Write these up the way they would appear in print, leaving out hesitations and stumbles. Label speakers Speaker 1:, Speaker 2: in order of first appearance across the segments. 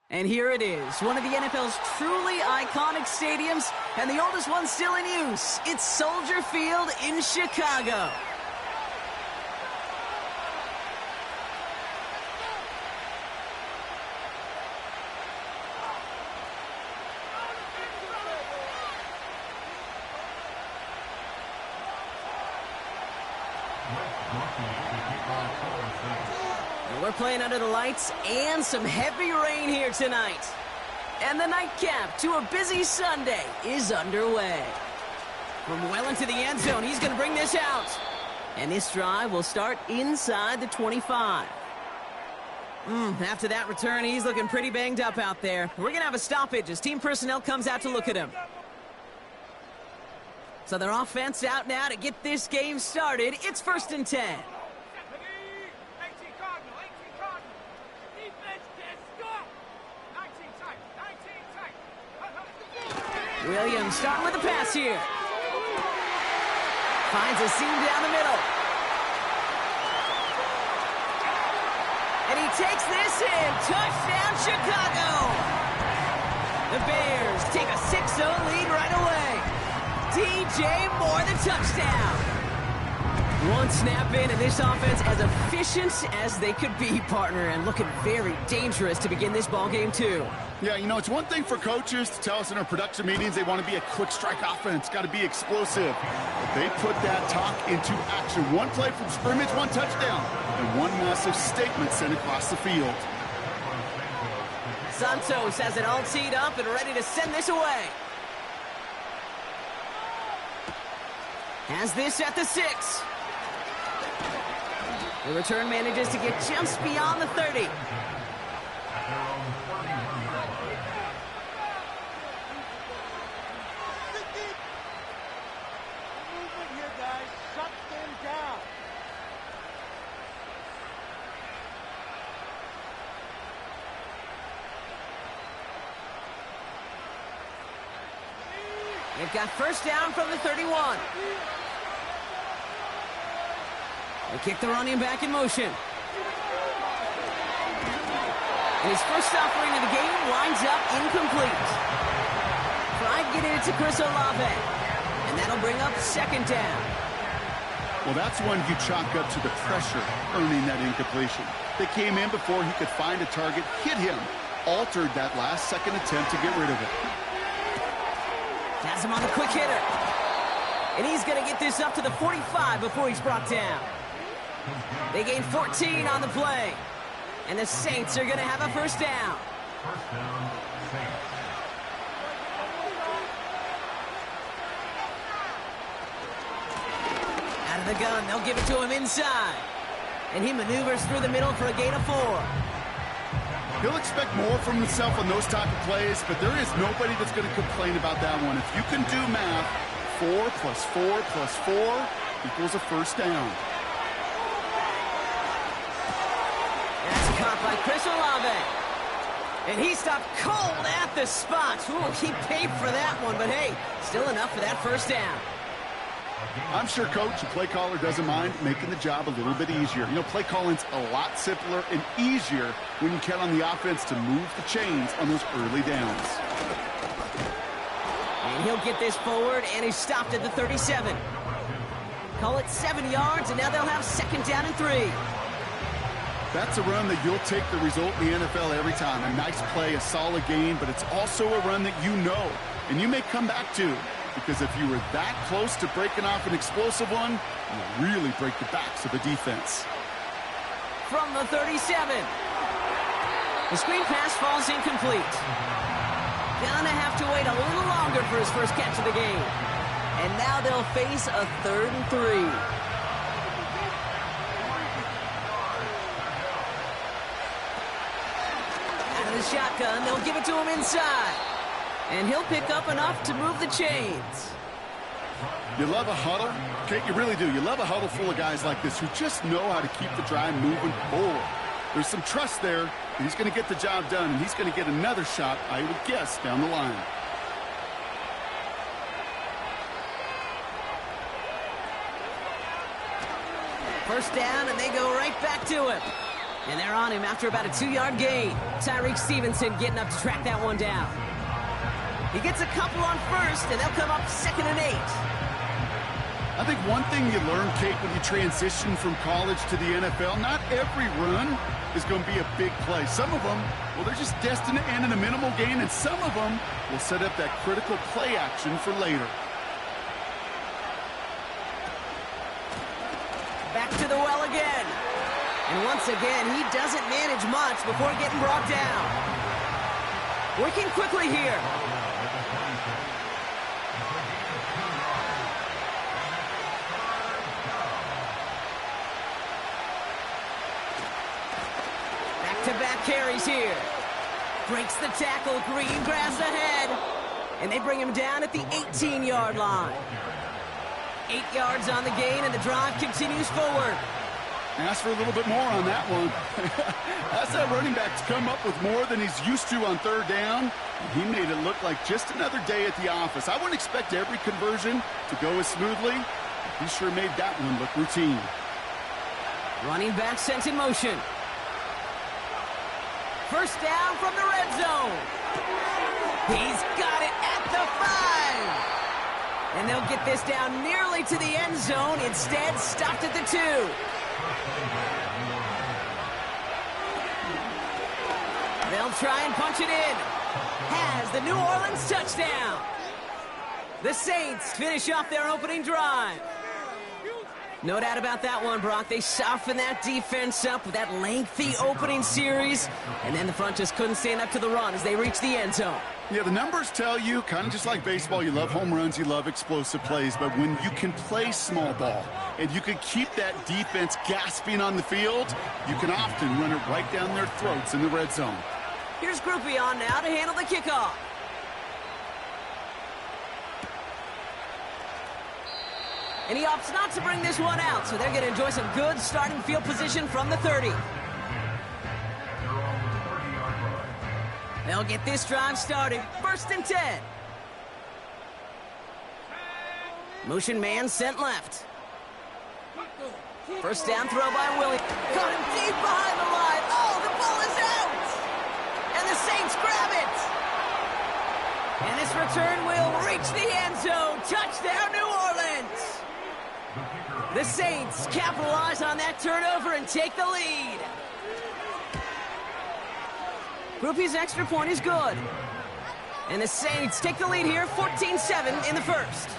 Speaker 1: And here it is, one of the NFL's truly iconic stadiums, and the oldest one still in use. It's Soldier Field in Chicago. We're playing under the lights and some heavy rain here tonight. And the nightcap to a busy Sunday is underway. From well into the end zone, he's going to bring this out. And this drive will start inside the 25. After that return, he's looking pretty banged up out there. We're going to have a stoppage as team personnel comes out to look at him. So their offense out now to get this game started. It's 1st and 10. Williams starting with the pass here. Finds a seam down the middle. And he takes this in. Touchdown, Chicago. The Bears take a 6-0 lead right away. DJ Moore, the touchdown. One snap in, and this offense as efficient as they could be, partner, and looking very dangerous to begin this ball game too.
Speaker 2: Yeah, you know, it's one thing for coaches to tell us in our production meetings they want to be a quick strike offense, got to be explosive. But they put that talk into action. One play from scrimmage, one touchdown, and one massive statement sent across the field.
Speaker 1: Santos has it all teed up and ready to send this away. Has this at the 6. The return manages to get just beyond the 30. They've got first down from the 31. They kick the running back in motion. And his first offering of the game winds up incomplete. Tried getting it to Chris Olave. And that'll bring up 2nd down.
Speaker 2: Well, that's one you chalk up to the pressure earning that incompletion. They came in before he could find a target, hit him, altered that last-second attempt to get rid of it.
Speaker 1: Has him on the quick hitter. And he's going to get this up to the 45 before he's brought down. They gain 14 on the play. And the Saints are going to have a first down. Out of the gun, they'll give it to him inside. And he maneuvers through the middle for a gain of 4.
Speaker 2: He'll expect more from himself on those type of plays, but there is nobody that's going to complain about that one. If you can do math, 4 plus 4 plus 4 equals a first down.
Speaker 1: That's caught by Chris Olave. And he stopped cold at the spot. Ooh, he paid for that one, but hey, still enough for that first down.
Speaker 2: I'm sure Coach, the play caller, doesn't mind making the job a little bit easier. You know, play calling's a lot simpler and easier when you count on the offense to move the chains on those early downs.
Speaker 1: And he'll get this forward, and he's stopped at the 37. Call it 7 yards, and now they'll have 2nd down and 3.
Speaker 2: That's a run that you'll take the result in the NFL every time. A nice play, a solid gain, but it's also a run that you know, and you may come back to. Because if you were that close to breaking off an explosive one, you really break the backs of the defense.
Speaker 1: From the 37. The screen pass falls incomplete. Gonna have to wait a little longer for his first catch of the game. And now they'll face a 3rd and 3. Out of the shotgun, they'll give it to him inside. And he'll pick up enough to move the chains.
Speaker 2: You love a huddle? Okay, you really do. You love a huddle full of guys like this who just know how to keep the drive moving forward. There's some trust there. He's going to get the job done, and he's going to get another shot, I would guess, down the line. First down, and they go right back to him.
Speaker 1: And they're on him after about a 2-yard gain. Tyreek Stevenson getting up to track that one down. He gets a couple on first, and they'll come up 2nd and 8.
Speaker 2: I think one thing you learn, Kate, when you transition from college to the NFL, not every run is going to be a big play. Some of them, well, they're just destined to end in a minimal gain, and some of them will set up that critical play action for later.
Speaker 1: Back to the well again. And once again, he doesn't manage much before getting brought down. Working quickly here. Back-to-back carries here. Breaks the tackle, green grass ahead. And they bring him down at the 18-yard line. 8 yards on the gain, and the drive continues forward.
Speaker 2: Ask for a little bit more on that one. That's that running back to come up with more than he's used to on 3rd down. He made it look like just another day at the office. I wouldn't expect every conversion to go as smoothly. He sure made that one look routine.
Speaker 1: Running back sent in motion. First down from the red zone. He's got it at the 5. And they'll get this down nearly to the end zone. Instead, stopped at the 2. They'll try and punch it in. Has the New Orleans touchdown. The Saints finish off their opening drive. No doubt about that one, Brock. They softened that defense up with that lengthy opening series, and then the front just couldn't stand up to the run as they reached the end zone.
Speaker 2: Yeah, the numbers tell you, kind of just like baseball, you love home runs, you love explosive plays, but when you can play small ball and you can keep that defense gasping on the field, you can often run it right down their throats in the red zone.
Speaker 1: Here's Groupie on now to handle the kickoff. And he opts not to bring this one out, so they're going to enjoy some good starting field position from the 30. They'll get this drive started. 1st and 10. Motion man sent left. First down throw by Willie. Caught him deep behind the line. Oh, the ball is out! And the Saints grab it! And this return will reach the end zone. Touchdown, New Orleans! The Saints capitalize on that turnover and take the lead. Groupie's extra point is good. And the Saints take the lead here, 14-7 in the first.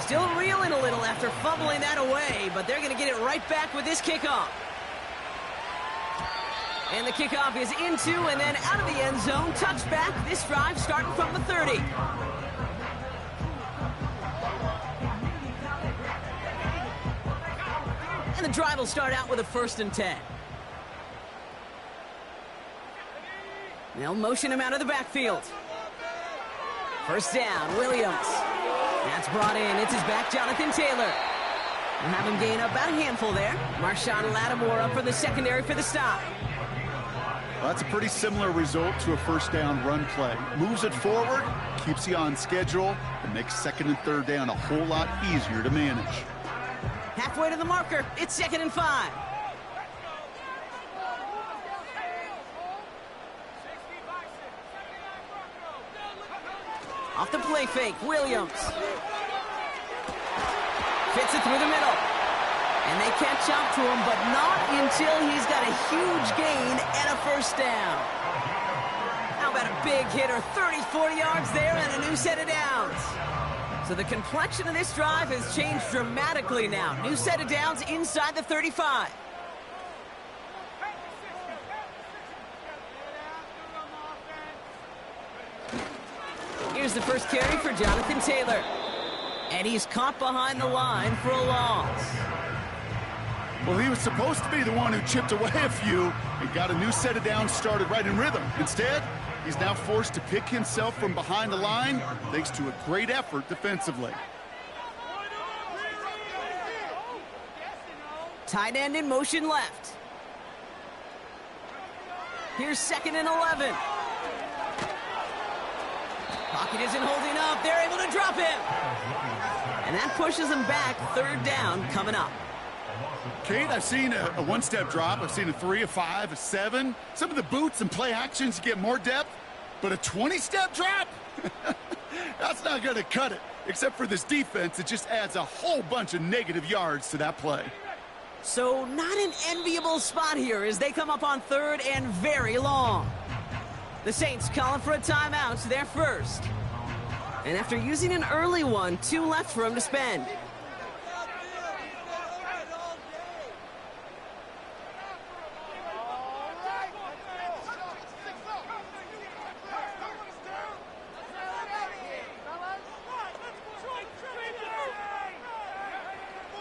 Speaker 1: Still reeling a little after fumbling that away, but they're going to get it right back with this kickoff. And the kickoff is into and then out of the end zone. Touchback, this drive starting from the 30. And the drive will start out with a 1st and 10. They'll motion him out of the backfield. First down, Williams. That's brought in. It's his back, Jonathan Taylor. We'll have him gain up about a handful there. Marshawn Lattimore up from the secondary for the stop.
Speaker 2: Well, that's a pretty similar result to a first down run play. Moves it forward, keeps you on schedule, and makes 2nd and 3rd down a whole lot easier to manage.
Speaker 1: Halfway to the marker. It's 2nd and 5. Off the play fake, Williams. Fits it through the middle. And they catch up to him, but not until he's got a huge gain and a first down. How about a big hitter, 30, 40 yards there and a new set of downs. So the complexion of this drive has changed dramatically now. New set of downs inside the 35. Here's the first carry for Jonathan Taylor. And he's caught behind the line for a loss.
Speaker 2: Well, he was supposed to be the one who chipped away a few and got a new set of downs started right in rhythm. Instead, he's now forced to pick himself from behind the line thanks to a great effort defensively.
Speaker 1: Tight end in motion left. Here's 2nd and 11. Pocket isn't holding up. They're able to drop him. And that pushes them back. 3rd down coming up.
Speaker 2: Kate, I've seen a one-step drop. I've seen a 3, a 5, a 7. Some of the boots and play actions get more depth, but a 20-step drop? That's not going to cut it. Except for this defense, it just adds a whole bunch of negative yards to that play.
Speaker 1: So not an enviable spot here as they come up on 3rd and very long. The Saints calling for a timeout, their first. And after using an early one, 2 left for him to spend.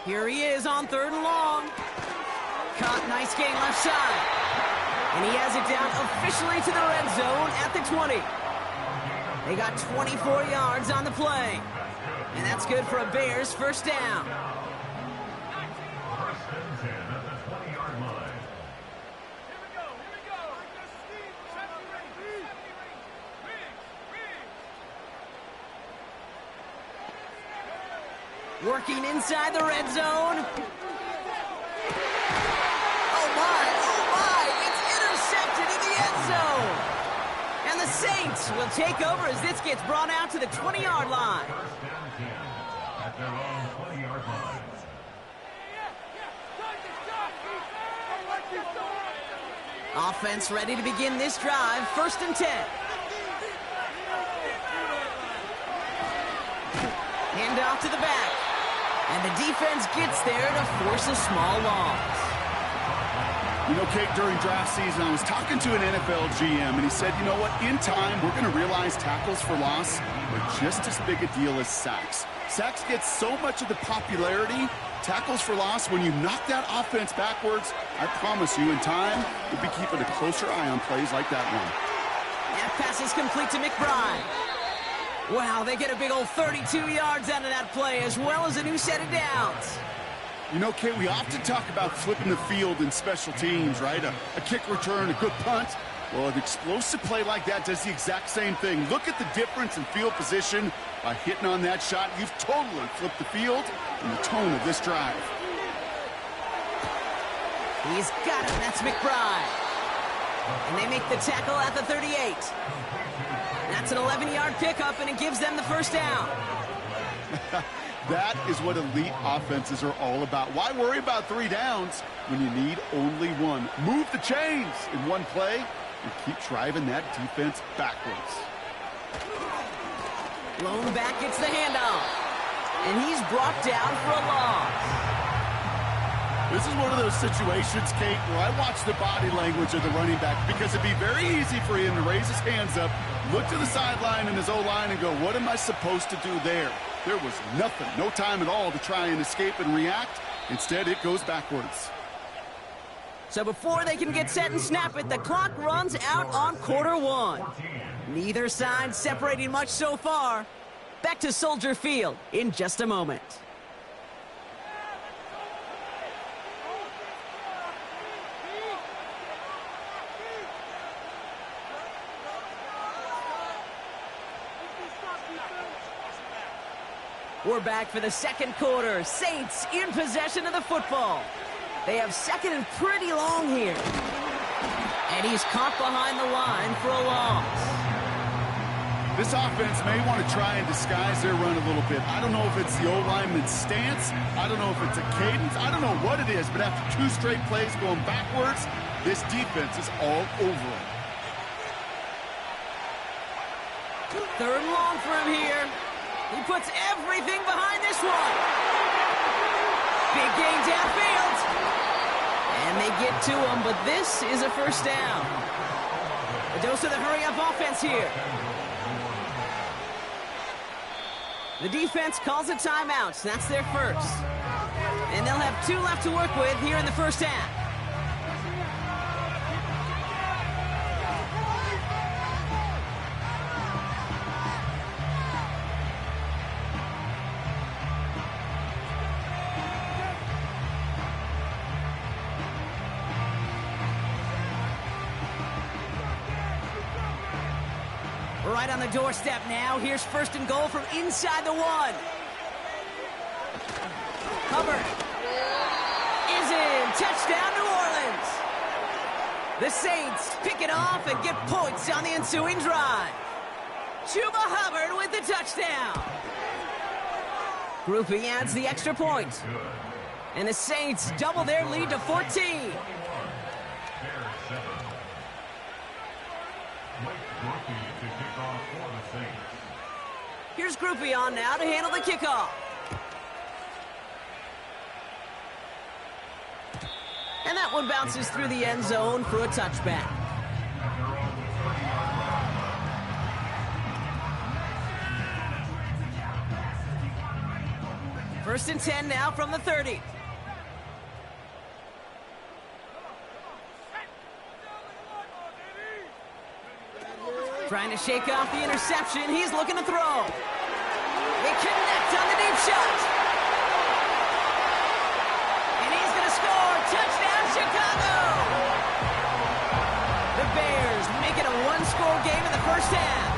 Speaker 1: Here he is on 3rd and long. Caught, nice gain left side. And he has it down officially to the red zone at the 20. They got 24 yards on the play. And that's good for a Bears first down. Working inside the red zone. Oh my, it's intercepted in the end zone. And the Saints will take over as this gets brought out to the 20-yard line.
Speaker 3: At their own 20-yard line.
Speaker 1: Offense ready to begin this drive, 1st and 10. Hand off to the back. And the defense gets there to force a small loss.
Speaker 2: You know, Kate, during draft season, I was talking to an NFL GM, and he said, you know what, in time, we're going to realize tackles for loss are just as big a deal as sacks. Sacks get so much of the popularity. Tackles for loss, when you knock that offense backwards, I promise you, in time, you'll be keeping a closer eye on plays like that one.
Speaker 1: That pass is complete to McBride. Wow, they get a big old 32 yards out of that play, as well as a new set of downs.
Speaker 2: You know, Kate, we often talk about flipping the field in special teams, right? A kick return, a good punt. Well, an explosive play like that does the exact same thing. Look at the difference in field position by hitting on that shot. You've totally flipped the field and the tone of this drive.
Speaker 1: He's got it. That's McBride. And they make the tackle at the 38. That's an 11-yard pickup, and it gives them the first down.
Speaker 2: That is what elite offenses are all about. Why worry about 3 downs when you need only 1? Move the chains in one play and keep driving that defense backwards.
Speaker 1: Lone back gets the handoff, and he's brought down for a loss.
Speaker 2: This is one of those situations, Kate, where I watch the body language of the running back, because it'd be very easy for him to raise his hands up, look to the sideline in his O-line and go, what am I supposed to do there? There was nothing, no time at all to try and escape and react. Instead, it goes backwards.
Speaker 1: So before they can get set and snap it, the clock runs out on quarter 1. Neither side separating much so far. Back to Soldier Field in just a moment. We're back for the second quarter. Saints in possession of the football. They have 2nd and pretty long here. And he's caught behind the line for a loss.
Speaker 2: This offense may want to try and disguise their run a little bit. I don't know if it's the O-lineman's stance. I don't know if it's a cadence. I don't know what it is, but after 2 straight plays going backwards, this defense is all over it.
Speaker 1: 3rd and long for him here. He puts everything behind this one. Big gain downfield. And they get to him, but this is a first down. A dose of the hurry-up offense here. The defense calls a timeout. That's their first. And they'll have 2 left to work with here in the first half. Right on the doorstep now. Here's 1st and goal from inside the 1. Hubbard is touchdown, New Orleans. The Saints pick it off and get points on the ensuing drive. Chuba Hubbard with the touchdown. Groupie adds the extra point. And the Saints double their lead to 14. Here's Groupie on now to handle the kickoff. And that one bounces through the end zone for a touchback. First and 10 now from the 30. Trying to shake off the interception. He's looking to throw. They connect on the deep shot. And he's going to score. Touchdown, Chicago! The Bears make it a one-score game in the first half.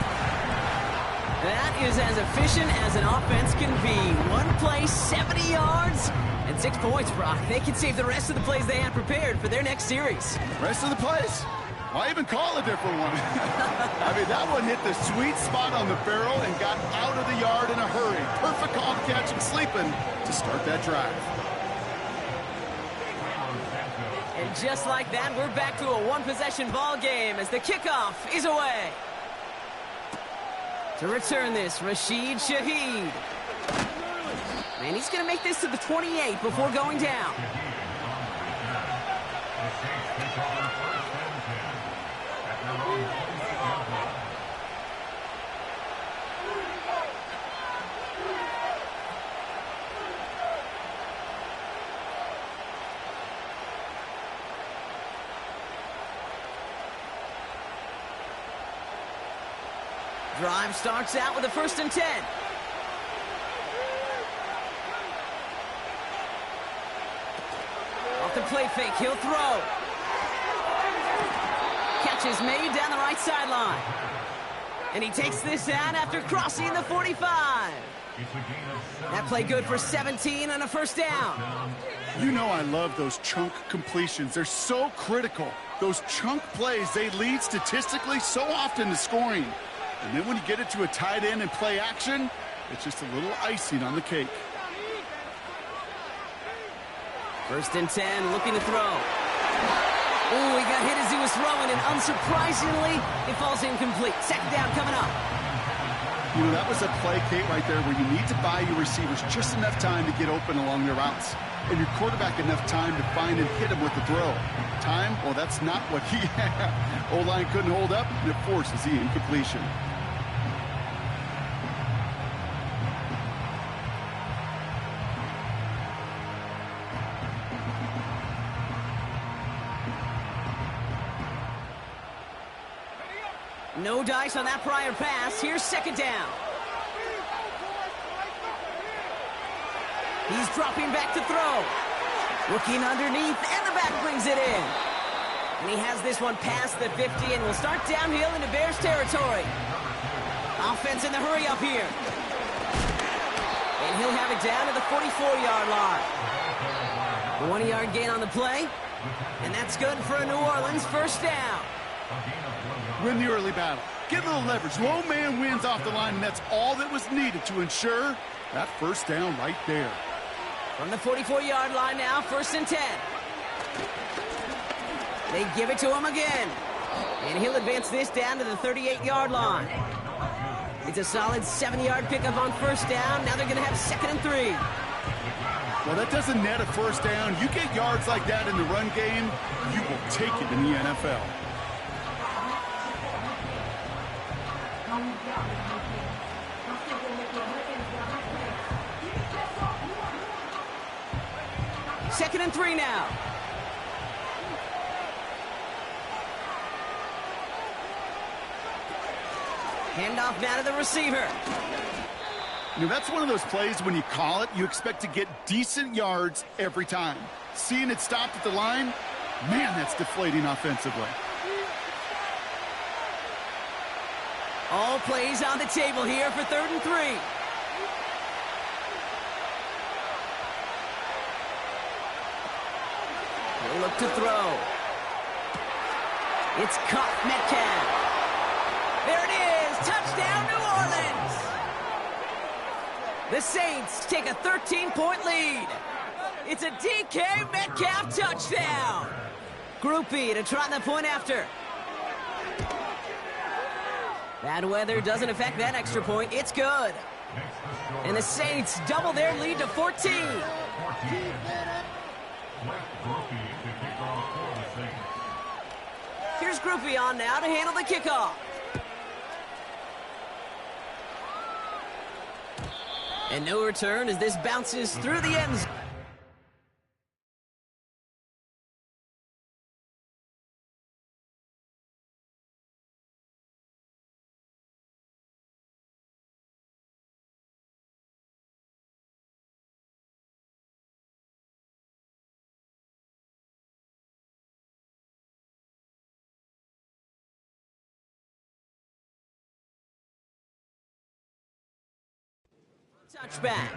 Speaker 1: That is as efficient as an offense can be. One play, 70 yards, and 6 points, Brock. They can save the rest of the plays they have prepared for their next series.
Speaker 2: Rest of the plays? Why even call a different one? I mean, that one hit the sweet spot on the barrel and got out of the yard in a hurry. Perfect call to catch and sleeping to start that drive.
Speaker 1: And just like that, we're back to a one-possession ball game as the kickoff is away. To return this, Rashid Shaheed. And he's going to make this to the 28 before going down. Drive starts out with a first and 10. Off the play fake, he'll throw. Catch is made down the right sideline. And he takes this out after crossing the 45. That play good for 17 and a first down.
Speaker 2: You know I love those chunk completions. They're so critical. Those chunk plays, they lead statistically so often to scoring. And then when you get it to a tight end and play action, it's just a little icing on the cake.
Speaker 1: First and 10, looking to throw. Oh, he got hit as he was throwing, and unsurprisingly, it falls incomplete. Second down coming up.
Speaker 2: You know, that was a play, Kate, right there, where you need to buy your receivers just enough time to get open along their routes. And your quarterback enough time to find and hit him with the throw. Time? Well, that's not what he had. O-line couldn't hold up, and it forces the incompletion.
Speaker 1: No dice on that prior pass. Here's second down. He's dropping back to throw. Looking underneath, and the back brings it in. And he has this one past the 50 and will start downhill into Bears territory. Offense in the hurry up here. And he'll have it down to the 44-yard line. A 1-yard gain on the play. And that's good for a New Orleans first down.
Speaker 2: Win the early battle. Get a little leverage. Low man wins off the line, and that's all that was needed to ensure that first down right there.
Speaker 1: From the 44-yard line now, first and 10. They give it to him again. And he'll advance this down to the 38-yard line. It's a solid 7-yard pickup on first down. Now they're going to have second and 3.
Speaker 2: Well, that doesn't net a first down. You get yards like that in the run game, you will take it in the NFL.
Speaker 1: Second and 3 now. Handoff now to the receiver.
Speaker 2: You know, that's one of those plays when you call it, you expect to get decent yards every time. Seeing it stopped at the line, man, that's deflating offensively.
Speaker 1: All plays on the table here for third and 3. They look to throw. It's caught Metcalf. There it is. Touchdown, New Orleans. The Saints take a 13-point lead. It's a DK Metcalf touchdown. Groupie to try the point after. Bad weather doesn't affect that extra point. It's good. And the Saints double their lead to 14. Here's Groupie on now to handle the kickoff. And no return as this bounces through the end zone. Touchback.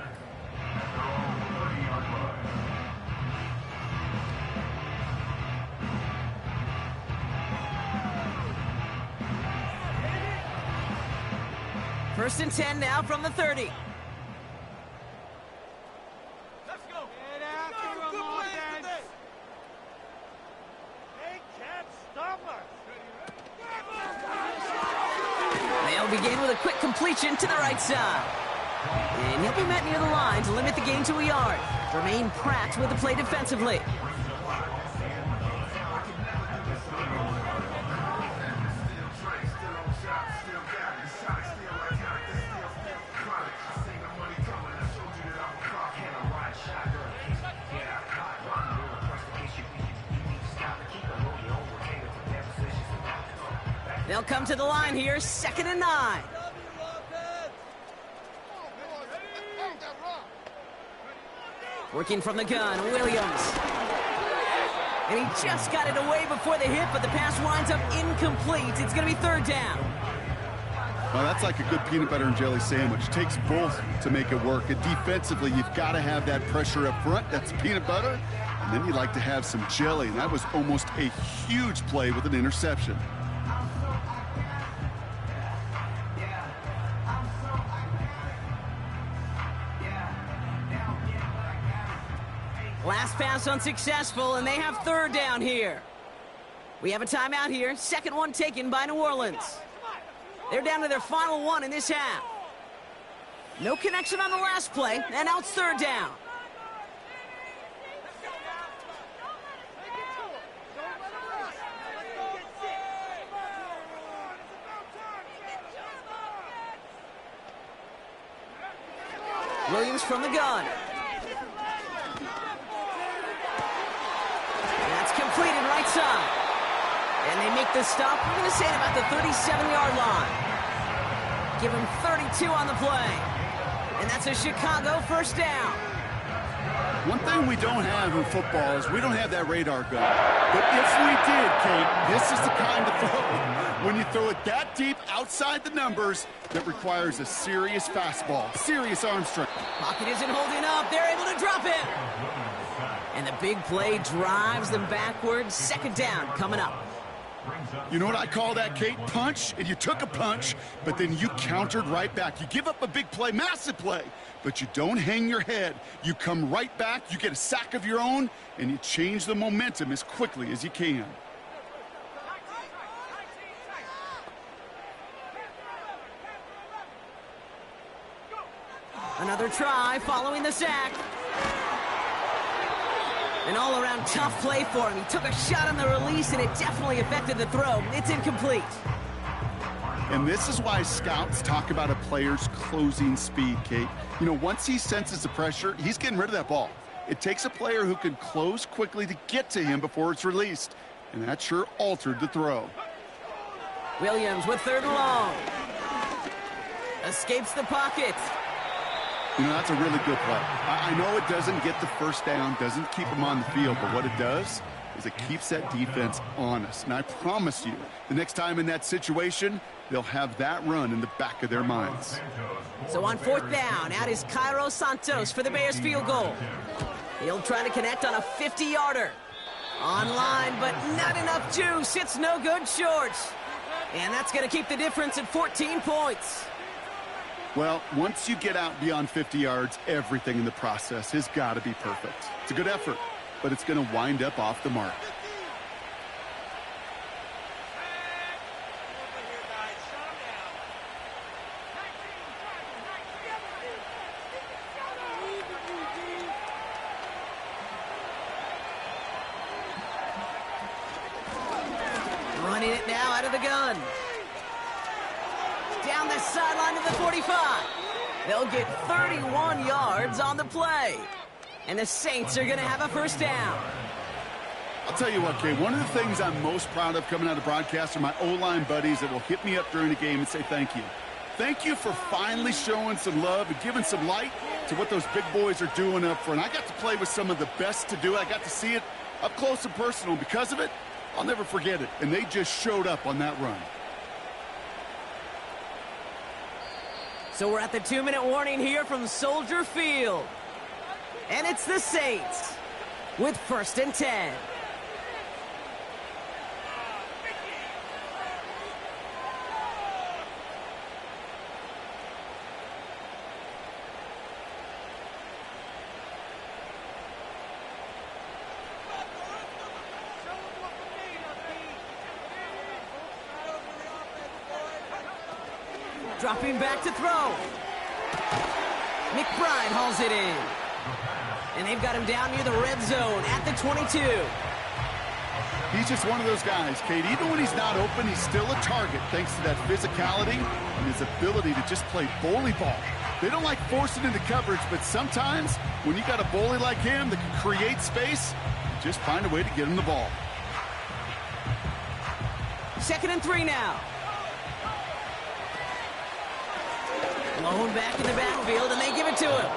Speaker 1: First and 10 now from the 30.
Speaker 4: Let's go. Get after him, Alden. They can't stop us.
Speaker 1: They'll begin with a quick completion to the right side. And he'll be met near the line to limit the gain to a yard. Jermaine Pratt with the play defensively. They'll come to the line here, 2nd and 9. Working from the gun, Williams. And he just got it away before the hit, but the pass winds up incomplete. It's going to be 3rd down.
Speaker 2: Well, that's like a good peanut butter and jelly sandwich. It takes both to make it work. And defensively, you've got to have that pressure up front. That's peanut butter. And then you'd like to have some jelly. And that was almost a huge play with an interception.
Speaker 1: Last pass unsuccessful, and they have 3rd down here. We have a timeout here. 2nd one taken by New Orleans. They're down to their final one in this half. No connection on the last play, and now it's 3rd down. Williams from the gun. Completed right side. And they make the stop. We're going to say it about the 37-yard line. Give him 32 on the play. And that's a Chicago 1st down.
Speaker 2: One thing we don't have in football is we don't have that radar gun. But if we did, Kate, this is the kind of throw. When you throw it that deep outside the numbers, that requires a serious fastball, serious arm strength.
Speaker 1: Pocket isn't holding up. They're able to drop it. And the big play drives them backwards. 2nd down coming up.
Speaker 2: You know what I call that, Kate? Punch, and you took a punch, but then you countered right back. You give up a big play, massive play, but you don't hang your head. You come right back, you get a sack of your own, and you change the momentum as quickly as you can.
Speaker 1: Another try following the sack. An all-around tough play for him. He took a shot on the release, and it definitely affected the throw. It's incomplete.
Speaker 2: And this is why scouts talk about a player's closing speed, Kate. You know, once he senses the pressure, he's getting rid of that ball. It takes a player who can close quickly to get to him before it's released. And that sure altered the throw.
Speaker 1: Williams with 3rd and long. Escapes the pocket.
Speaker 2: You know, that's a really good play. I know it doesn't get the 1st down, doesn't keep them on the field, but what it does is it keeps that defense honest. And I promise you, the next time in that situation, they'll have that run in the back of their minds.
Speaker 1: So on 4th down, out is Cairo Santos for the Bears field goal. He'll try to connect on a 50-yarder. Online, but not enough juice. It's no good short. And that's going to keep the difference at 14 points.
Speaker 2: Well, once you get out beyond 50 yards, everything in the process has got to be perfect. It's a good effort, but it's going to wind up off the mark.
Speaker 1: Running it now out of the gun. Down the sideline to the 45. They'll get 31 yards on the play. And the Saints are going to have a first down.
Speaker 2: I'll tell you what, Kay, one of the things I'm most proud of coming out of broadcast are my O-line buddies that will hit me up during the game and say thank you. Thank you for finally showing some love and giving some light to what those big boys are doing up front. I got to play with some of the best to do it. I got to see it up close and personal. Because of it, I'll never forget it. And they just showed up on that run.
Speaker 1: So we're at the 2-minute warning here from Soldier Field. And it's the Saints with 1st and 10. Dropping back to throw. McBride hauls it in. And they've got him down near the red zone at the 22.
Speaker 2: He's just one of those guys, Kate. Even when he's not open, he's still a target thanks to that physicality and his ability to just play bully ball. They don't like forcing into coverage, but sometimes when you got a bully like him that can create space, just find a way to get him the ball.
Speaker 1: 2nd and 3 now. Blown back in the backfield, and they give it to him.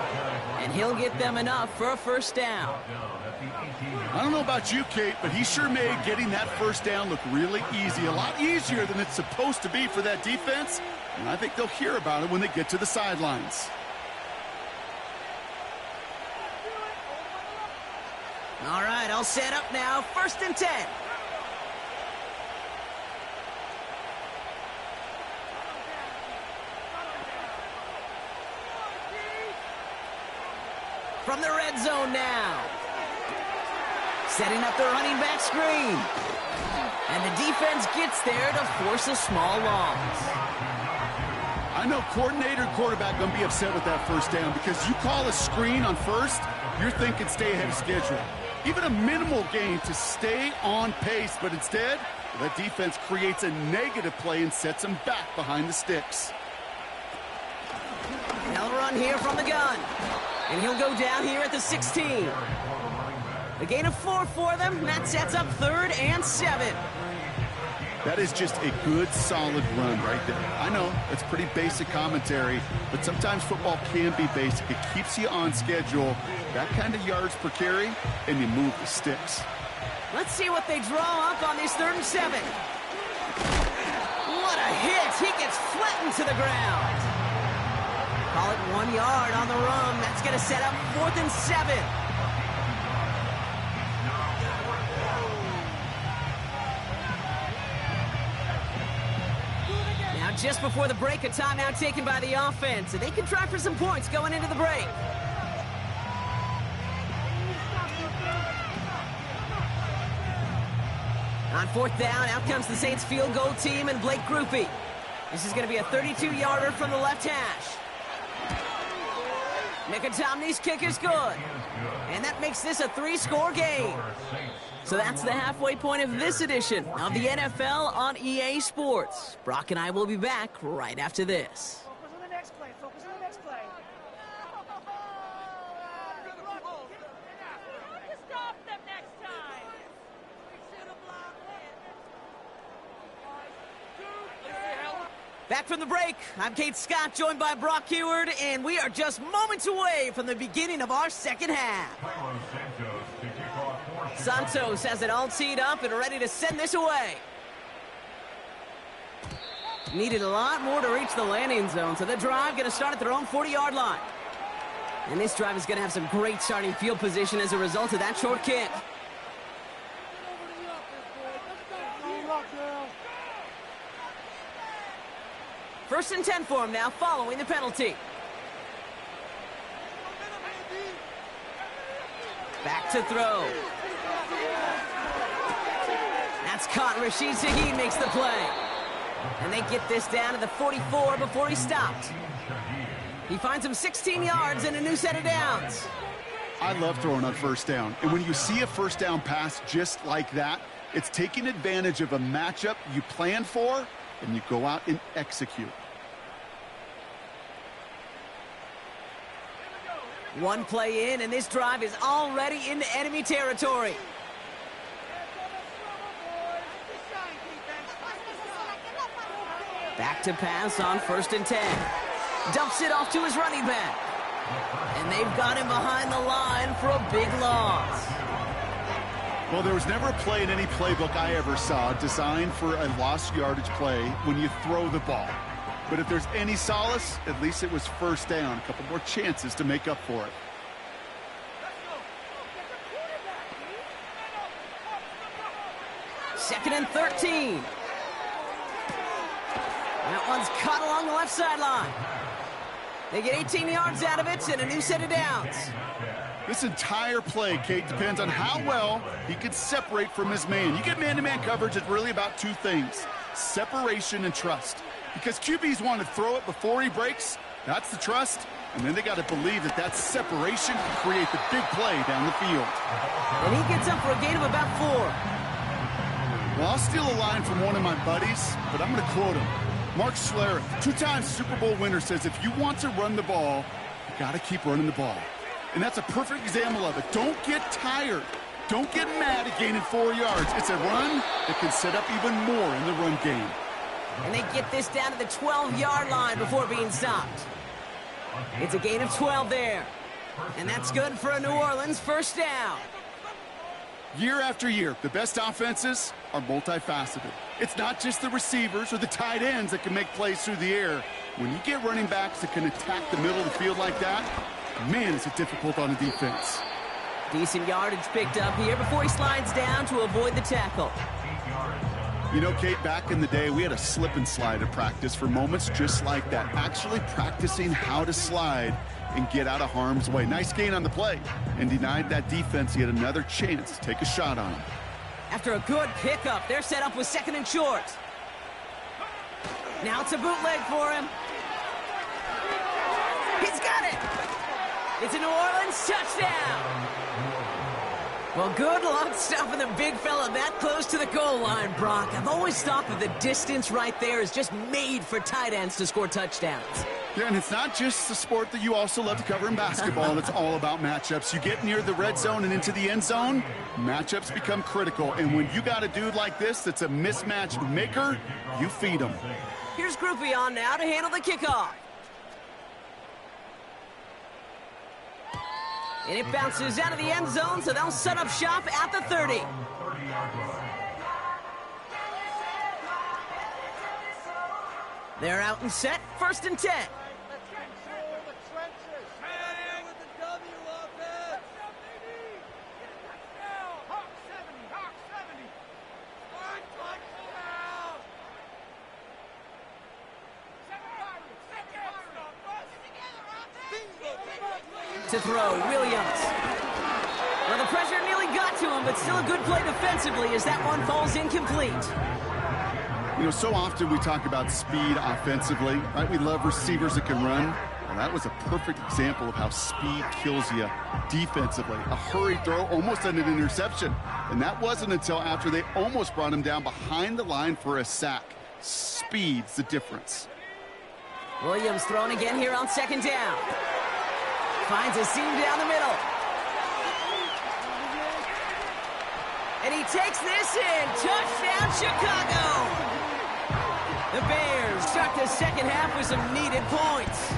Speaker 1: And he'll get them enough for a first down.
Speaker 2: I don't know about you, Kate, but he sure made getting that first down look really easy. A lot easier than it's supposed to be for that defense. And I think they'll hear about it when they get to the sidelines.
Speaker 1: All right, all set up now. 1st and 10. From the red zone now. Setting up the running back screen. And the defense gets there to force a small loss.
Speaker 2: I know coordinator and quarterback going to be upset with that first down because you call a screen on first, you're thinking stay ahead of schedule. Even a minimal gain to stay on pace, but instead, that defense creates a negative play and sets them back behind the sticks.
Speaker 1: They'll run here from the gun. And he'll go down here at the 16. A gain of 4 for them. That sets up 3rd and 7.
Speaker 2: That is just a good, solid run right there. I know, it's pretty basic commentary, but sometimes football can be basic. It keeps you on schedule, that kind of yards per carry, and you move the sticks.
Speaker 1: Let's see what they draw up on this 3rd and 7. What a hit. He gets flattened to the ground. Call it 1 yard on the run. That's going to set up 4th and 7. Now, just before the break, a timeout taken by the offense. And they can try for some points going into the break. On 4th down, out comes the Saints field goal team and Blake Grupe. This is going to be a 32-yarder from the left hash. Mickey kick is good. And that makes this a 3-score game. So that's the halfway point of this edition of the NFL on EA Sports. Brock and I will be back right after this.
Speaker 4: Focus on the next play. Focus on the next play.
Speaker 5: Stop them next time.
Speaker 1: Back from the break, I'm Kate Scott, joined by Brock Huard, and we are just moments away from the beginning of our second half. Santos has it all teed up and ready to send this away. Needed a lot more to reach the landing zone, so the drive going to start at their own 40-yard line. And this drive is going to have some great starting field position as a result of that short kick. First and 10 for him now, following the penalty. Back to throw. That's caught. Rashid Shaheed makes the play. And they get this down to the 44 before he stopped. He finds him 16 yards and a new set of downs.
Speaker 2: I love throwing on first down. And when you see a first down pass just like that, it's taking advantage of a matchup you plan for, and you go out and execute.
Speaker 1: One play in, and this drive is already into enemy territory. Back to pass on first and 10. Dumps it off to his running back. And they've got him behind the line for a big loss.
Speaker 2: Well, there was never a play in any playbook I ever saw designed for a lost yardage play when you throw the ball. But if there's any solace, at least it was first down. A couple more chances to make up for it.
Speaker 1: Second and 13. That one's caught along the left sideline. They get 18 yards out of it and a new set of downs.
Speaker 2: This entire play, Kate, depends on how well he can separate from his man. You get man-to-man coverage, it's really about two things: separation and trust. Because QBs want to throw it before he breaks, that's the trust. And then they got to believe that that separation can create the big play down the field.
Speaker 1: And he gets up for a gain of about 4.
Speaker 2: Well, I'll steal a line from one of my buddies, but I'm going to quote him. Mark Schlereth, two-time Super Bowl winner, says if you want to run the ball, you got to keep running the ball. And that's a perfect example of it. Don't get tired. Don't get mad at gaining 4 yards. It's a run that can set up even more in the run game.
Speaker 1: And they get this down to the 12-yard line before being stopped. It's a gain of 12 there. And that's good for a New Orleans first down.
Speaker 2: Year after year, the best offenses are multifaceted. It's not just the receivers or the tight ends that can make plays through the air. When you get running backs that can attack the middle of the field like that, man, is it difficult on the defense.
Speaker 1: Decent yardage picked up here before he slides down to avoid the tackle.
Speaker 2: You know, Kate, back in the day, we had a slip and slide at practice for moments just like that. Actually practicing how to slide and get out of harm's way. Nice gain on the play, and denied that defense yet another chance to take a shot on him.
Speaker 1: After a good pickup, they're set up with second and short. Now it's a bootleg for him. He's got it! It's a New Orleans touchdown! Well, good luck stopping the big fella that close to the goal line, Brock. I've always thought that the distance right there is just made for tight ends to score touchdowns.
Speaker 2: Yeah, and it's not just the sport that you also love to cover in basketball. It's all about matchups. You get near the red zone and into the end zone, matchups become critical. And when you got a dude like this that's a mismatch maker, you feed him.
Speaker 1: Here's Groupie on now to handle the kickoff. And it bounces out of the end zone, so they'll set up shop at the 30. They're out and set, first and 10. To throw, Williams. Well, the pressure nearly got to him, but still a good play defensively as that one falls incomplete.
Speaker 2: You know, so often we talk about speed offensively, right? We love receivers that can run. Well, that was a perfect example of how speed kills you defensively. A hurried throw, almost an interception. And that wasn't until after they almost brought him down behind the line for a sack. Speed's the difference.
Speaker 1: Williams thrown again here on second down. Finds a seam down the middle. And he takes this in. Touchdown, Chicago! The Bears start the second half with some needed points.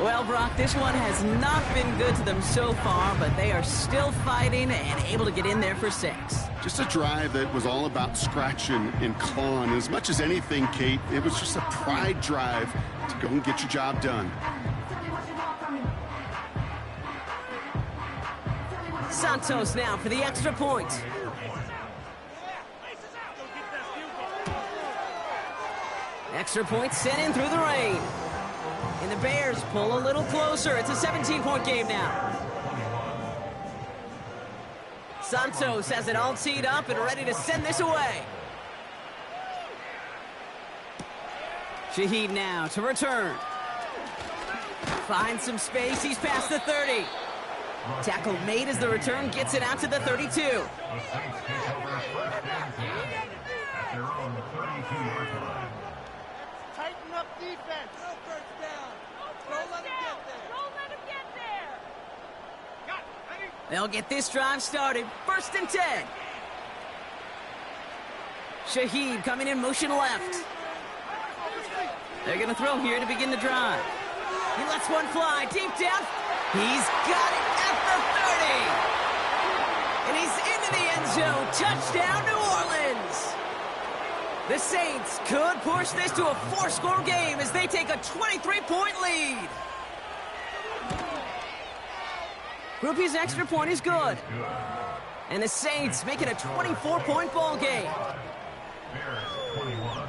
Speaker 1: Well, Brock, this one has not been good to them so far, but they are still fighting and able to get in there for 6.
Speaker 2: Just a drive that was all about scratching and clawing. As much as anything, Kate, it was just a pride drive to go and get your job done.
Speaker 1: Santos now for the extra point. Extra point sent in through the rain. And the Bears pull a little closer. It's a 17-point game now. Santos has it all teed up and ready to send this away. Shaheed now to return. Finds some space. He's past the 30. Tackle made as the return gets it out to the 32.
Speaker 3: The Saints take over first and 10 at their own 32-yard line.
Speaker 4: Tighten up defense. No first down. Don't let him get there.
Speaker 5: Don't let him get there.
Speaker 4: Got it. Ready?
Speaker 1: They'll get this drive started. First and 10. Shaheed coming in motion left. They're going to throw here to begin the drive. He lets one fly deep down. He's got it at the 30. And he's into the end zone. Touchdown, New Orleans. The Saints could push this to a 4-score game as they take a 23-point lead. Groupie's extra point is good. And the Saints make it a 24-point ball game.
Speaker 3: Bears 21.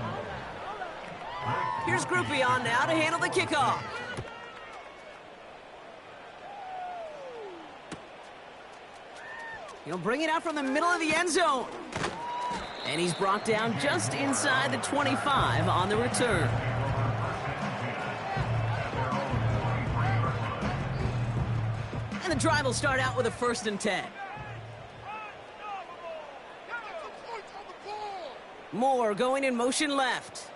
Speaker 1: Here's Groupie on now to handle the kickoff. He'll bring it out from the middle of the end zone. And he's brought down just inside the 25 on the return. And the drive will start out with a 1st and 10. Moore going in motion left.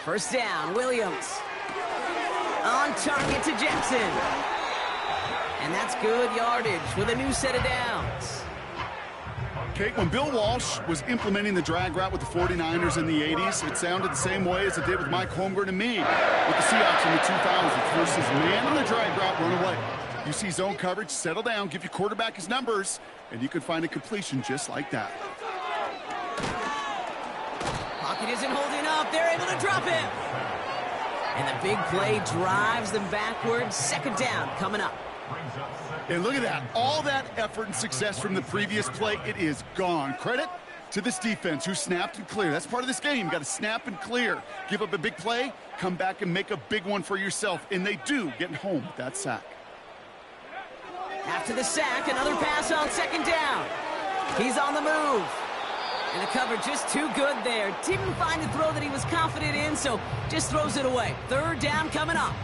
Speaker 1: First down, Williams. On target to Jackson. And that's good yardage with a new set of downs.
Speaker 2: Kate, when Bill Walsh was implementing the drag route with the 49ers in the 80s, it sounded the same way as it did with Mike Holmgren and me with the Seahawks in the 2000s versus man on the drag route, run away. You see zone coverage, settle down, give your quarterback his numbers, and you can find a completion just like that.
Speaker 1: Pocket isn't holding up. They're able to drop him. And the big play drives them backwards. Second down coming up.
Speaker 2: And look at that. All that effort and success from the previous play, it is gone. Credit to this defense who snapped and cleared. That's part of this game. You got to snap and clear. Give up a big play, come back and make a big one for yourself. And they do, getting home with that sack.
Speaker 1: After the sack, another pass on second down. He's on the move. And the cover just too good there. Didn't find a throw that he was confident in, so just throws it away. Third down coming up.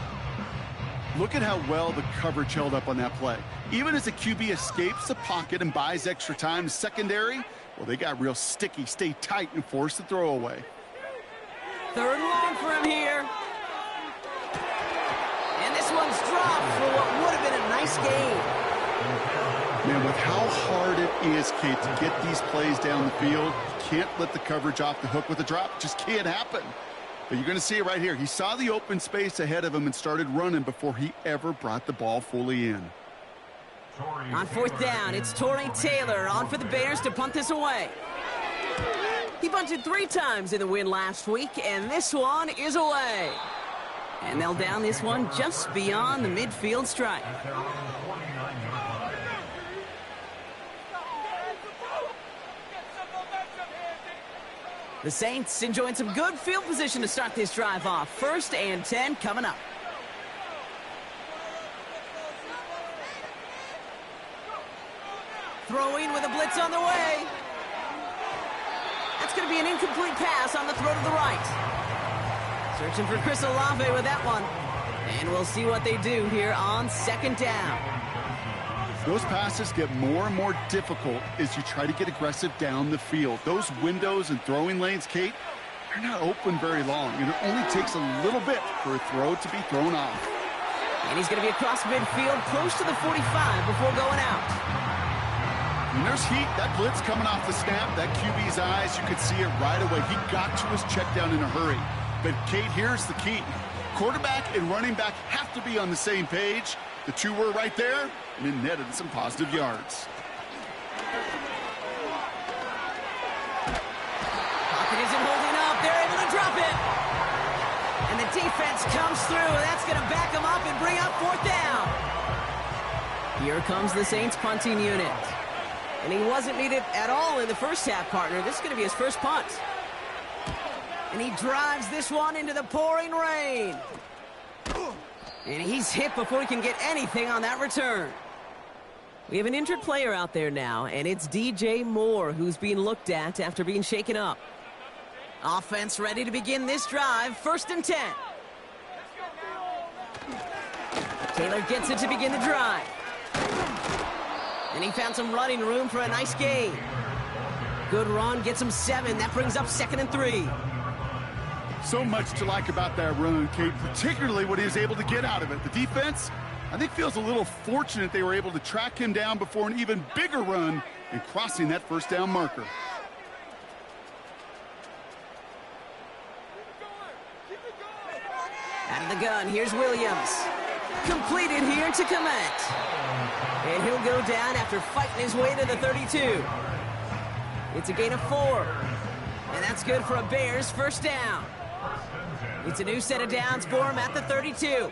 Speaker 2: Look at how well the coverage held up on that play. Even as the QB escapes the pocket and buys extra time, the secondary, well, they got real sticky. Stay tight and force the throw away.
Speaker 1: Third and long for him here. And this one's dropped for what would have been a nice game.
Speaker 2: Man, with how hard it is, Kate, to get these plays down the field, you can't let the coverage off the hook with a drop. It just can't happen. But you're going to see it right here. He saw the open space ahead of him and started running before he ever brought the ball fully in.
Speaker 1: On fourth down, it's Torrey Taylor on for the Bears to punt this away. He punted 3 times in the win last week, and this one is away. And they'll down this one just beyond the midfield stripe. The Saints enjoying some good field position to start this drive off. 1st and 10 coming up. Throwing with a blitz on the way. That's going to be an incomplete pass on the throw to the right. Searching for Chris Olave with that one. And we'll see what they do here on second down.
Speaker 2: Those passes get more and more difficult as you try to get aggressive down the field. Those windows and throwing lanes, Kate, they're not open very long. And it only takes a little bit for a throw to be thrown off.
Speaker 1: And he's going to be across midfield, close to the 45 before going out.
Speaker 2: And there's heat. That blitz coming off the snap, that QB's eyes, you could see it right away. He got to his check down in a hurry. But, Kate, here's the key. Quarterback and running back have to be on the same page. The two were right there, and it netted some positive yards.
Speaker 1: Pocket isn't holding up. They're able to drop it. And the defense comes through. That's going to back them up and bring up fourth down. Here comes the Saints punting unit. And he wasn't needed at all in the first half, partner. This is going to be his first punt. And he drives this one into the pouring rain. And he's hit before he can get anything on that return. We have an injured player out there now, and it's DJ Moore who's being looked at after being shaken up. Offense ready to begin this drive, 1st and 10. Taylor gets it to begin the drive. And he found some running room for a nice gain. Good run, gets him 7. That brings up 2nd and 3.
Speaker 2: So much to like about that run, Kate, particularly what he was able to get out of it. The defense, I think, feels a little fortunate they were able to track him down before an even bigger run and crossing that 1st down marker.
Speaker 1: Out of the gun, here's Williams. Completed here to Kmet. And he'll go down after fighting his way to the 32. It's a gain of 4. And that's good for a Bears 1st down. It's a new set of downs for him at the 32.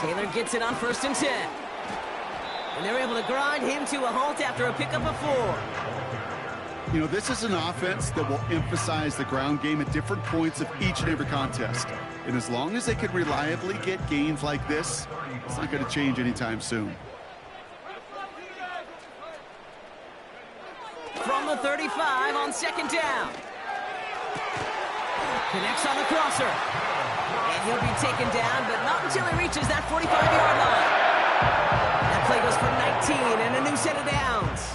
Speaker 1: Taylor gets it on 1st and 10. And they're able to grind him to a halt after a pickup of 4.
Speaker 2: You know, this is an offense that will emphasize the ground game at different points of each and every contest. And as long as they can reliably get gains like this, it's not going to change anytime soon.
Speaker 1: From the 35 on 2nd down. Connects on the crosser. And he'll be taken down, but not until he reaches that 45-yard line. That play goes for 19 and a new set of downs.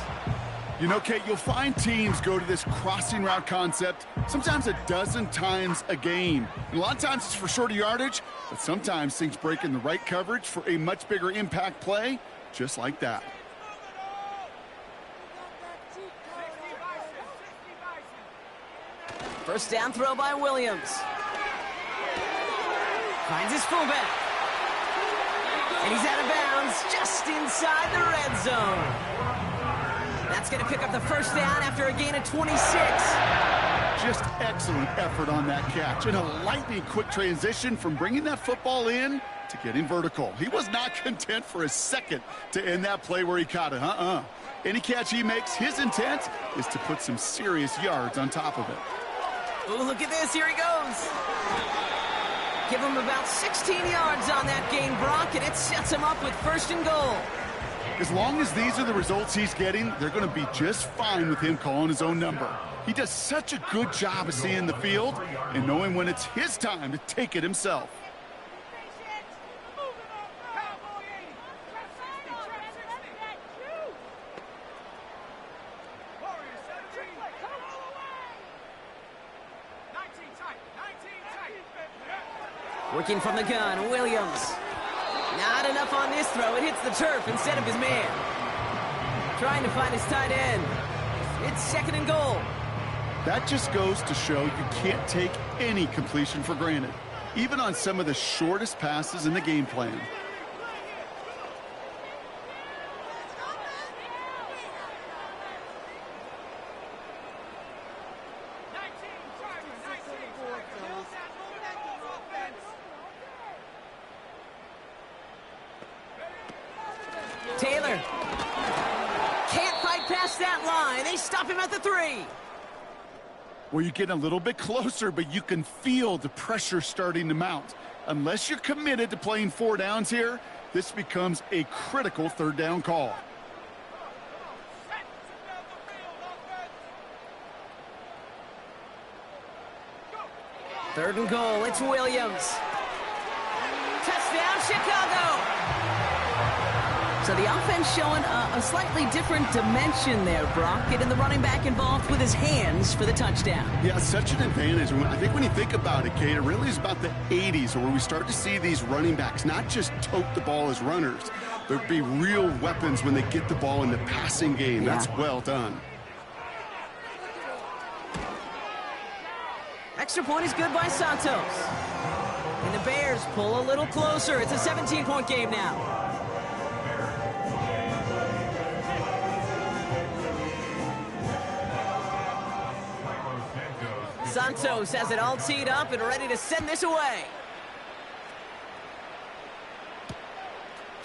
Speaker 2: You know, Kate, you'll find teams go to this crossing route concept sometimes a dozen times a game. And a lot of times it's for shorter yardage, but sometimes things break in the right coverage for a much bigger impact play, just like that.
Speaker 1: First down throw by Williams. Finds his fullback. And he's out of bounds just inside the red zone. That's going to pick up the 1st down after a gain of 26.
Speaker 2: Just excellent effort on that catch. And a lightning quick transition from bringing that football in to getting vertical. He was not content for a second to end that play where he caught it. Any catch he makes, his intent is to put some serious yards on top of it.
Speaker 1: Oh, look at this. Here he goes. Give him about 16 yards on that gain, Brock, and it sets him up with 1st and goal.
Speaker 2: As long as these are the results he's getting, they're going to be just fine with him calling his own number. He does such a good job of seeing the field and knowing when it's his time to take it himself.
Speaker 1: Working from the gun, Williams. Not enough on this throw. It hits the turf instead of his man. Trying to find his tight end. It's 2nd and goal.
Speaker 2: That just goes to show you can't take any completion for granted, even on some of the shortest passes in the game plan.
Speaker 1: Taylor can't fight past that line. They stop him at the 3.
Speaker 2: Well, you get a little bit closer, but you can feel the pressure starting to mount. Unless you're committed to playing 4 downs here, this becomes a critical 3rd down call.
Speaker 1: Third and goal. It's Williams. Touchdown, Chicago. So the offense showing a slightly different dimension there, Brock. Getting the running back involved with his hands for the touchdown.
Speaker 2: Yeah, such an advantage. I think when you think about it, Kate, it really is about the 80s where we start to see these running backs not just tote the ball as runners. There'd be real weapons when they get the ball in the passing game. Yeah. That's well done.
Speaker 1: Extra point is good by Santos. And the Bears pull a little closer. It's a 17-point game now. Santos has it all teed up and ready to send this away.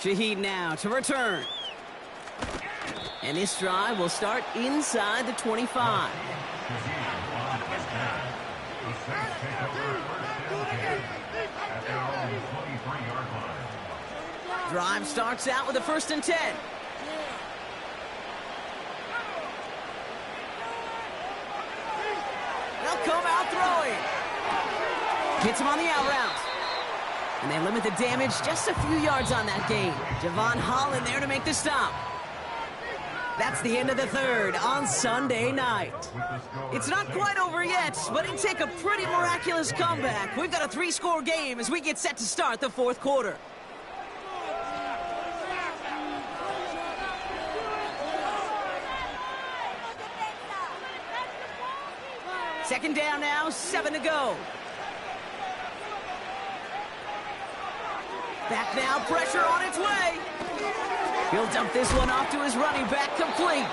Speaker 1: Shaheed now to return. And this drive will start inside the 25.
Speaker 3: The Saints take over at 1st and 10 at their own 23-yard line.
Speaker 1: Drive starts out with a 1st and 10. They'll come out throwing. Hits him on the out route. And they limit the damage just a few yards on that gain. Javon Holland there to make the stop. That's the end of the 3rd on Sunday night. It's not quite over yet, but it'd take a pretty miraculous comeback. We've got a 3-score game as we get set to start the 4th quarter. Second down now, 7 to go. Back now, pressure on its way. He'll dump this one off to his running back, complete.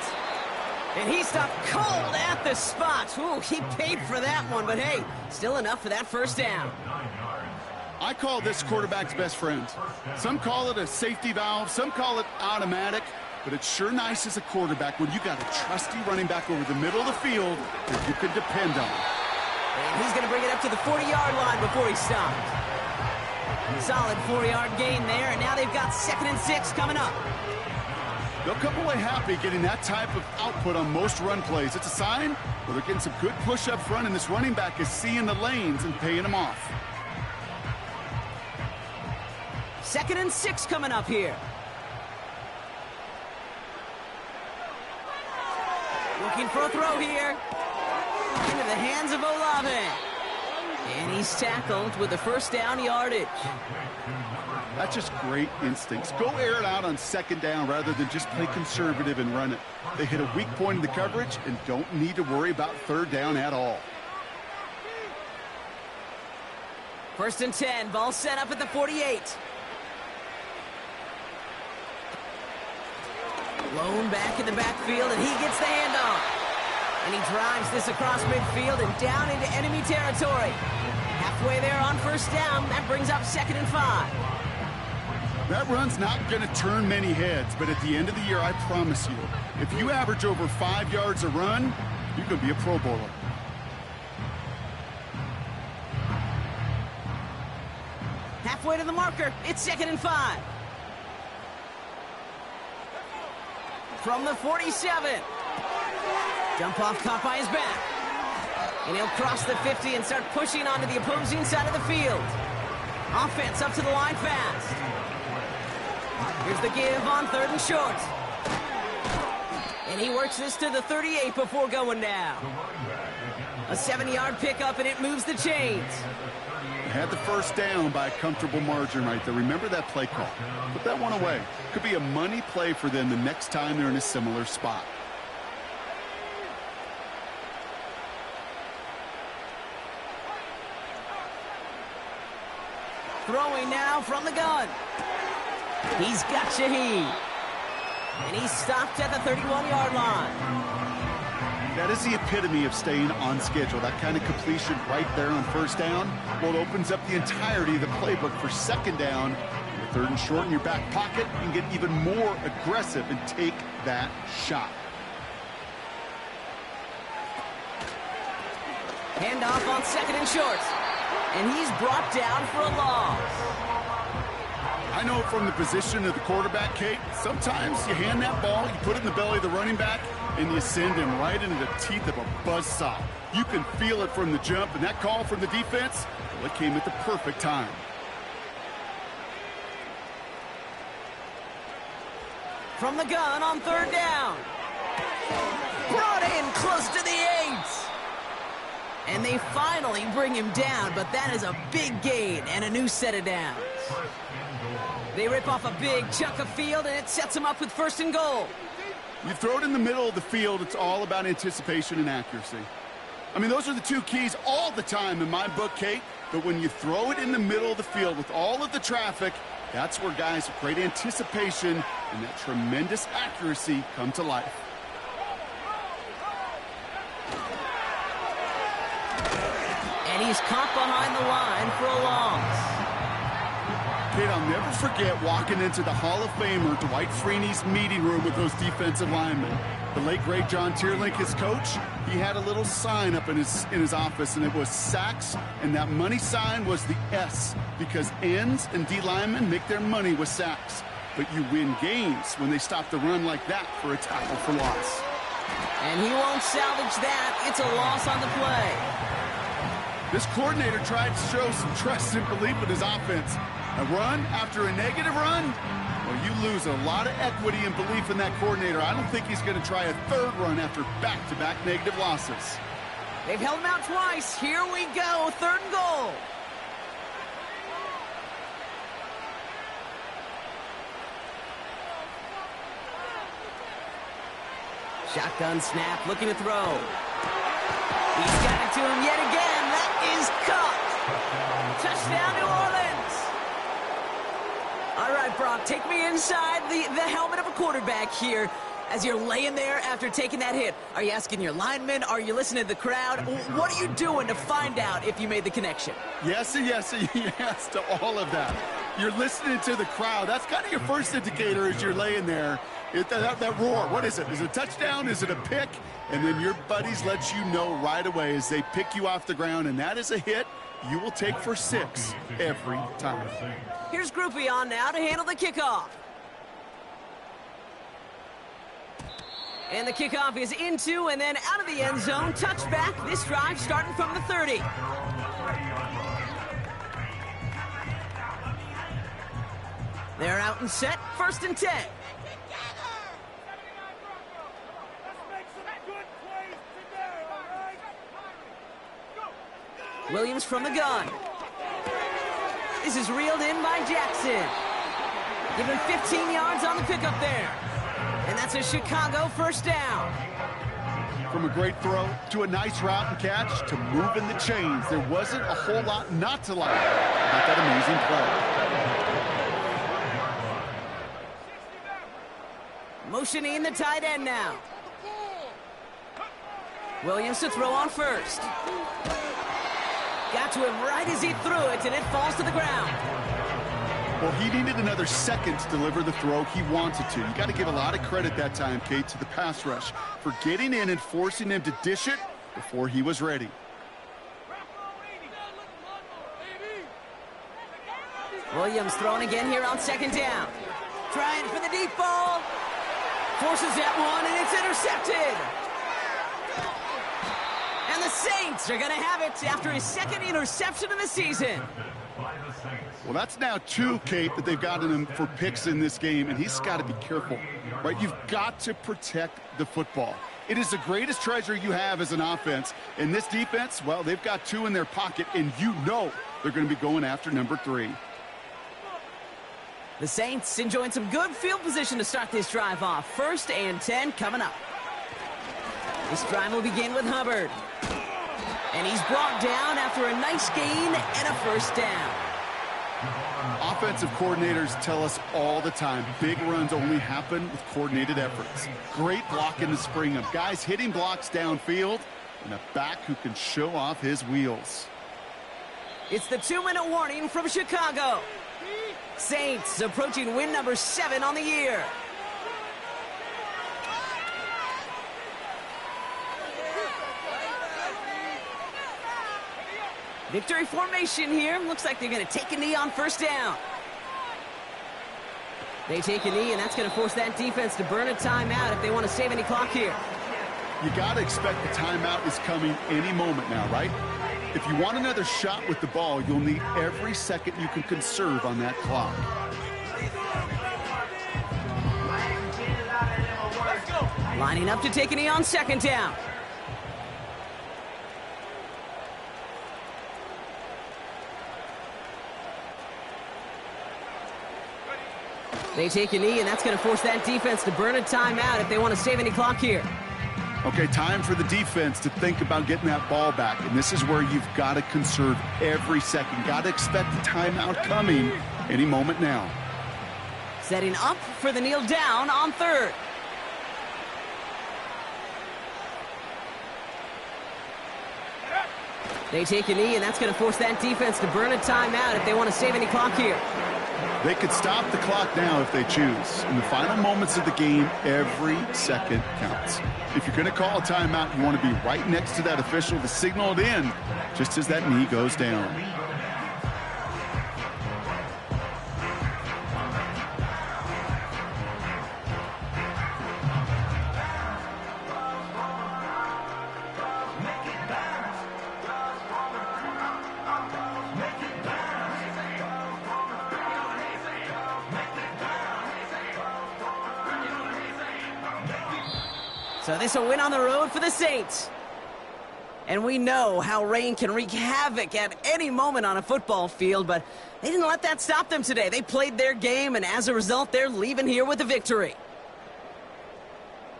Speaker 1: And he stopped cold at the spot. Ooh, he paid for that one, but hey, still enough for that 1st down.
Speaker 2: I call this quarterback's best friend. Some call it a safety valve, some call it automatic, but it's sure nice as a quarterback when you got a trusty running back over the middle of the field that you can depend on.
Speaker 1: And he's going to bring it up to the 40-yard line before he stops. Solid 4-yard gain there, and now they've got 2nd and 6 coming up.
Speaker 2: They'll come away happy getting that type of output on most run plays. It's a sign where they're getting some good push up front, and this running back is seeing the lanes and paying them off.
Speaker 1: 2nd and 6 coming up here. Looking for a throw here. Into the hands of Olave. And he's tackled with the 1st down yardage.
Speaker 2: That's just great instincts. Go air it out on 2nd down rather than just play conservative and run it. They hit a weak point in the coverage and don't need to worry about 3rd down at all.
Speaker 1: 1st and 10, ball set up at the 48. Lone back in the backfield, and he gets the handoff. And he drives this across midfield and down into enemy territory. Halfway there on 1st down, that brings up 2nd and 5.
Speaker 2: That run's not going to turn many heads, but at the end of the year, I promise you, if you average over 5 yards a run, you could be a Pro Bowler.
Speaker 1: Halfway to the marker, it's 2nd and 5. From the 47. Jump off caught by his back. And he'll cross the 50 and start pushing onto the opposing side of the field. Offense up to the line fast. Here's the give on 3rd and short. And he works this to the 38 before going down. A 7-yard pickup, and it moves the chains.
Speaker 2: Had the 1st down by a comfortable margin right there. Remember that play call. Put that one away. Could be a money play for them the next time they're in a similar spot.
Speaker 1: Throwing now from the gun. He's got Shaheed. And he's stopped at the 31-yard line.
Speaker 2: That is the epitome of staying on schedule. That kind of completion right there on 1st down. Well, it opens up the entirety of the playbook for 2nd down. With 3rd and short in your back pocket, you can get even more aggressive and take that shot.
Speaker 1: Handoff on 2nd and short. And he's brought down for a loss.
Speaker 2: I know from the position of the quarterback, Kate, sometimes you hand that ball, you put it in the belly of the running back, and you send him right into the teeth of a buzzsaw. You can feel it from the jump, and that call from the defense, well, it came at the perfect time.
Speaker 1: From the gun on 3rd down. Brought in close to the 8. And they finally bring him down, but that is a big gain and a new set of downs. They rip off a big chunk of field, and it sets them up with 1st and goal.
Speaker 2: You throw it in the middle of the field, it's all about anticipation and accuracy. I mean, those are the 2 keys all the time in my book, Kate. But when you throw it in the middle of the field with all of the traffic, that's where guys with great anticipation and that tremendous accuracy come to life.
Speaker 1: And he's caught behind the line for a loss.
Speaker 2: Kate, I'll never forget walking into the Hall of Famer Dwight Freeney's meeting room with those defensive linemen. The late, great John Tierlink, his coach, he had a little sign up in his office, and it was sacks, and that money sign was the S, because ends and D linemen make their money with sacks. But you win games when they stop the run like that for a tackle for loss.
Speaker 1: And he won't salvage that. It's a loss on the play.
Speaker 2: This coordinator tried to show some trust and belief in his offense. A run after a negative run? Well, you lose a lot of equity and belief in that coordinator. I don't think he's going to try a third run after back-to-back negative losses.
Speaker 1: They've held him out twice. Here we go. 3rd and goal. Shotgun snap, looking to throw. He's got it to him yet again. That is caught. Touchdown, New Orleans. All right, Brock, take me inside the helmet of a quarterback here as you're laying there after taking that hit. Are you asking your linemen? Are you listening to the crowd? What are you doing to find out if you made the connection?
Speaker 2: Yes, and yes, and yes to all of that. You're listening to the crowd. That's kind of your first indicator as you're laying there. That roar, what is it? Is it a touchdown? Is it a pick? And then your buddies let you know right away as they pick you off the ground, and that is a hit you will take for 6 every time.
Speaker 1: Here's Groupie on now to handle the kickoff. And the kickoff is into and then out of the end zone. Touchback. This drive starting from the 30. They're out and set. 1st and 10. Williams from the gun. This is reeled in by Jackson. Given 15 yards on the pickup there. And that's a Chicago 1st down.
Speaker 2: From a great throw to a nice route and catch to moving the chains, there wasn't a whole lot not to like about that amazing play.
Speaker 1: Motioning the tight end now. Williams to throw on 1st. Got to him right as he threw it, and it falls to the ground.
Speaker 2: Well, he needed another second to deliver the throw he wanted to. You got to give a lot of credit that time, Kate, to the pass rush for getting in and forcing him to dish it before he was ready.
Speaker 1: Williams throwing again here on 2nd down. Trying for the deep ball. Forces that one, and it's intercepted. And the Saints are going to have it after his 2nd interception of the season.
Speaker 2: Well, that's now 2, Kate, that they've gotten him for picks in this game, and he's got to be careful, right? You've got to protect the football. It is the greatest treasure you have as an offense. And this defense, well, they've got 2 in their pocket, and you know they're going to be going after number 3.
Speaker 1: The Saints enjoying some good field position to start this drive off. 1st and 10 coming up. This drive will begin with Hubbard. And he's brought down after a nice gain and a 1st down.
Speaker 2: Offensive coordinators tell us all the time, big runs only happen with coordinated efforts. Great block in the spring of guys hitting blocks downfield and a back who can show off his wheels.
Speaker 1: It's the 2-minute warning from Chicago. Saints approaching win number 7 on the year. Victory formation here. Looks like they're going to take a knee on 1st down. They take a knee, and that's going to force that defense to burn a timeout if they want to save any clock here.
Speaker 2: You got to expect the timeout is coming any moment now, right? If you want another shot with the ball, you'll need every second you can conserve on that clock.
Speaker 1: Lining up to take a knee on 2nd down. They take a knee, and that's going to force that defense to burn a timeout if they want to save any clock here.
Speaker 2: Okay, time for the defense to think about getting that ball back. And this is where you've got to conserve every second. Got to expect the timeout coming any moment now.
Speaker 1: Setting up for the kneel down on 3rd. They take a knee, and that's going to force that defense to burn a timeout if they want to save any clock here.
Speaker 2: They could stop the clock now if they choose. In the final moments of the game, every second counts. If you're going to call a timeout, you want to be right next to that official to signal it in just as that knee goes down.
Speaker 1: So this a win on the road for the Saints. And we know how rain can wreak havoc at any moment on a football field, but they didn't let that stop them today. They played their game, and as a result, they're leaving here with a victory.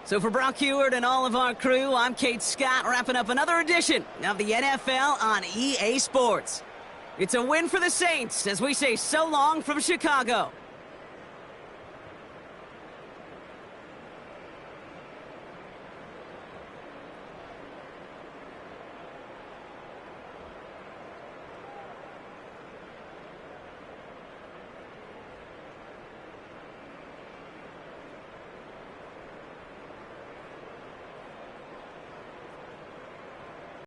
Speaker 1: So for Brock Huard and all of our crew, I'm Kate Scott, wrapping up another edition of the NFL on EA Sports. It's a win for the Saints as we say so long from Chicago.